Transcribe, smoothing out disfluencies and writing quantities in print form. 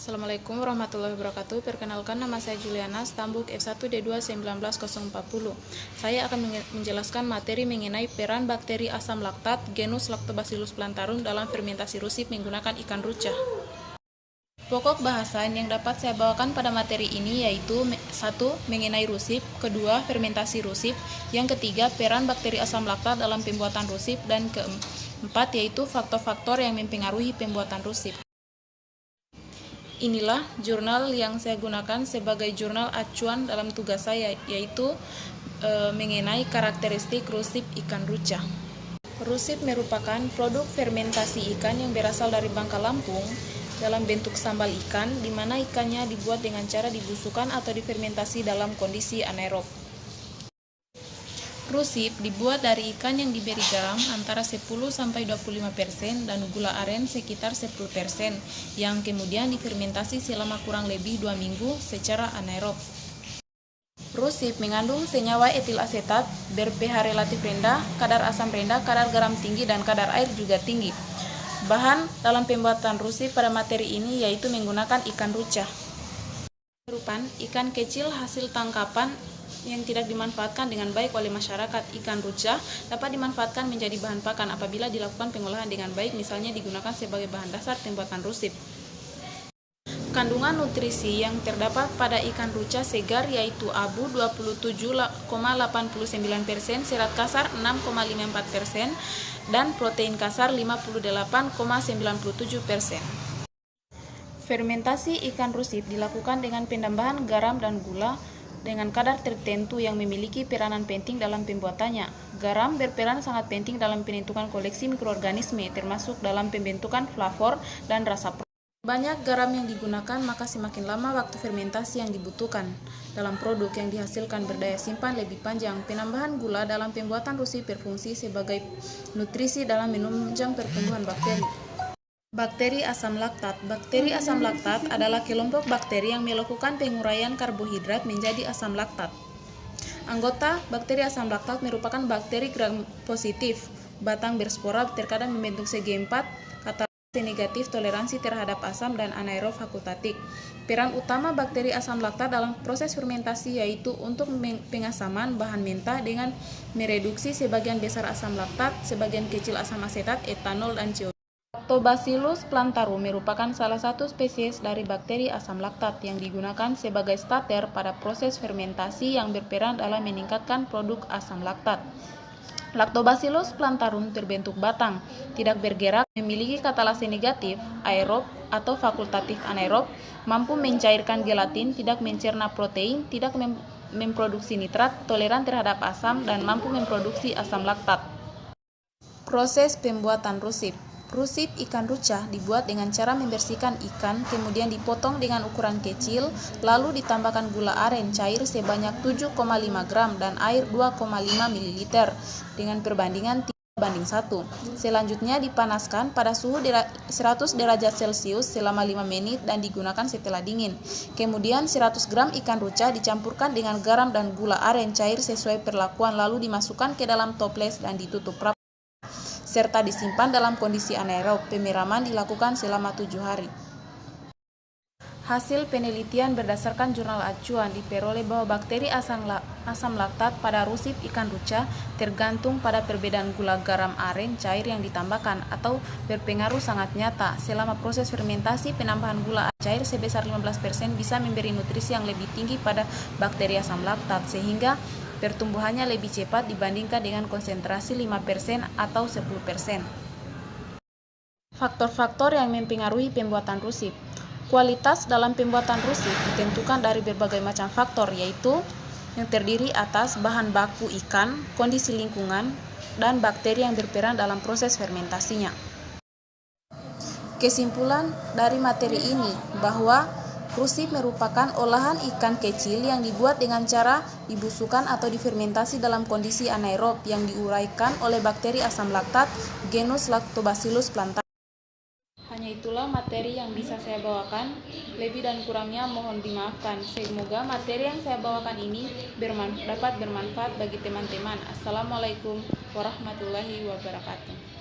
Assalamualaikum warahmatullahi wabarakatuh. Perkenalkan, nama saya Juliana, Stambuk F1D2 19040. Saya akan menjelaskan materi mengenai peran bakteri asam laktat genus Lactobacillus plantarum dalam fermentasi rusip menggunakan ikan ruca. Pokok bahasan yang dapat saya bawakan pada materi ini yaitu 1. Mengenai rusip, 2. Fermentasi rusip, yang ketiga peran bakteri asam laktat dalam pembuatan rusip, dan keempat yaitu faktor-faktor yang mempengaruhi pembuatan rusip. Inilah jurnal yang saya gunakan sebagai jurnal acuan dalam tugas saya, yaitu mengenai karakteristik rusip ikan ruca. Rusip merupakan produk fermentasi ikan yang berasal dari Bangka Lampung dalam bentuk sambal ikan, di mana ikannya dibuat dengan cara dibusukan atau difermentasi dalam kondisi anaerob. Rusip dibuat dari ikan yang diberi garam antara 10-25% dan gula aren sekitar 10%, yang kemudian difermentasi selama kurang lebih 2 minggu secara anaerob. Rusip mengandung senyawa etil asetat ber-pH relatif rendah, kadar asam rendah, kadar garam tinggi, dan kadar air juga tinggi. Bahan dalam pembuatan rusip pada materi ini yaitu menggunakan ikan ruca. Perupan ikan kecil hasil tangkapan yang tidak dimanfaatkan dengan baik oleh masyarakat. Ikan ruca dapat dimanfaatkan menjadi bahan pakan apabila dilakukan pengolahan dengan baik, misalnya digunakan sebagai bahan dasar pembuatan rusip. Kandungan nutrisi yang terdapat pada ikan ruca segar yaitu abu 27,89%, serat kasar 6,54%, dan protein kasar 58,97%. Fermentasi ikan rusip dilakukan dengan penambahan garam dan gula dengan kadar tertentu yang memiliki peranan penting dalam pembuatannya. Garam berperan sangat penting dalam penentukan koleksi mikroorganisme, termasuk dalam pembentukan flavor dan rasa protein. Banyak garam yang digunakan, maka semakin lama waktu fermentasi yang dibutuhkan. Dalam produk yang dihasilkan berdaya simpan lebih panjang. Penambahan gula dalam pembuatan rusip berfungsi sebagai nutrisi dalam menunjang pertumbuhan bakteri. Bakteri asam laktat. Bakteri asam laktat adalah kelompok bakteri yang melakukan penguraian karbohidrat menjadi asam laktat. Anggota bakteri asam laktat merupakan bakteri gram positif, batang berspora, terkadang membentuk segi 4, katalase negatif, toleransi terhadap asam, dan anaerob fakultatif. Peran utama bakteri asam laktat dalam proses fermentasi yaitu untuk pengasaman bahan mentah dengan mereduksi sebagian besar asam laktat, sebagian kecil asam asetat, etanol, dan CO2. Lactobacillus plantarum merupakan salah satu spesies dari bakteri asam laktat yang digunakan sebagai starter pada proses fermentasi yang berperan dalam meningkatkan produk asam laktat. Lactobacillus plantarum terbentuk batang, tidak bergerak, memiliki katalase negatif, aerob atau fakultatif anaerob, mampu mencairkan gelatin, tidak mencerna protein, tidak memproduksi nitrat, toleran terhadap asam, dan mampu memproduksi asam laktat. Proses pembuatan rusip. Rusip ikan ruca dibuat dengan cara membersihkan ikan, kemudian dipotong dengan ukuran kecil, lalu ditambahkan gula aren cair sebanyak 7,5 gram dan air 2,5 ml dengan perbandingan 3:1. Selanjutnya dipanaskan pada suhu 100 derajat Celcius selama 5 menit dan digunakan setelah dingin. Kemudian 100 gram ikan ruca dicampurkan dengan garam dan gula aren cair sesuai perlakuan, lalu dimasukkan ke dalam toples dan ditutup rapat, serta disimpan dalam kondisi anaerob. Pemeraman dilakukan selama 7 hari. Hasil penelitian berdasarkan jurnal acuan diperoleh bahwa bakteri asam laktat pada rusip ikan ruca tergantung pada perbedaan gula garam aren cair yang ditambahkan atau berpengaruh sangat nyata. Selama proses fermentasi, penambahan gula aren cair sebesar 15% bisa memberi nutrisi yang lebih tinggi pada bakteri asam laktat, sehingga pertumbuhannya lebih cepat dibandingkan dengan konsentrasi 5% atau 10%. Faktor-faktor yang mempengaruhi pembuatan rusip. Kualitas dalam pembuatan rusip ditentukan dari berbagai macam faktor, yaitu yang terdiri atas bahan baku ikan, kondisi lingkungan, dan bakteri yang berperan dalam proses fermentasinya. Kesimpulan dari materi ini bahwa rusip merupakan olahan ikan kecil yang dibuat dengan cara dibusukan atau difermentasi dalam kondisi anaerob yang diuraikan oleh bakteri asam laktat genus Lactobacillus plantarum. Hanya itulah materi yang bisa saya bawakan, lebih dan kurangnya mohon dimaafkan. Semoga materi yang saya bawakan ini dapat bermanfaat bagi teman-teman. Assalamualaikum warahmatullahi wabarakatuh.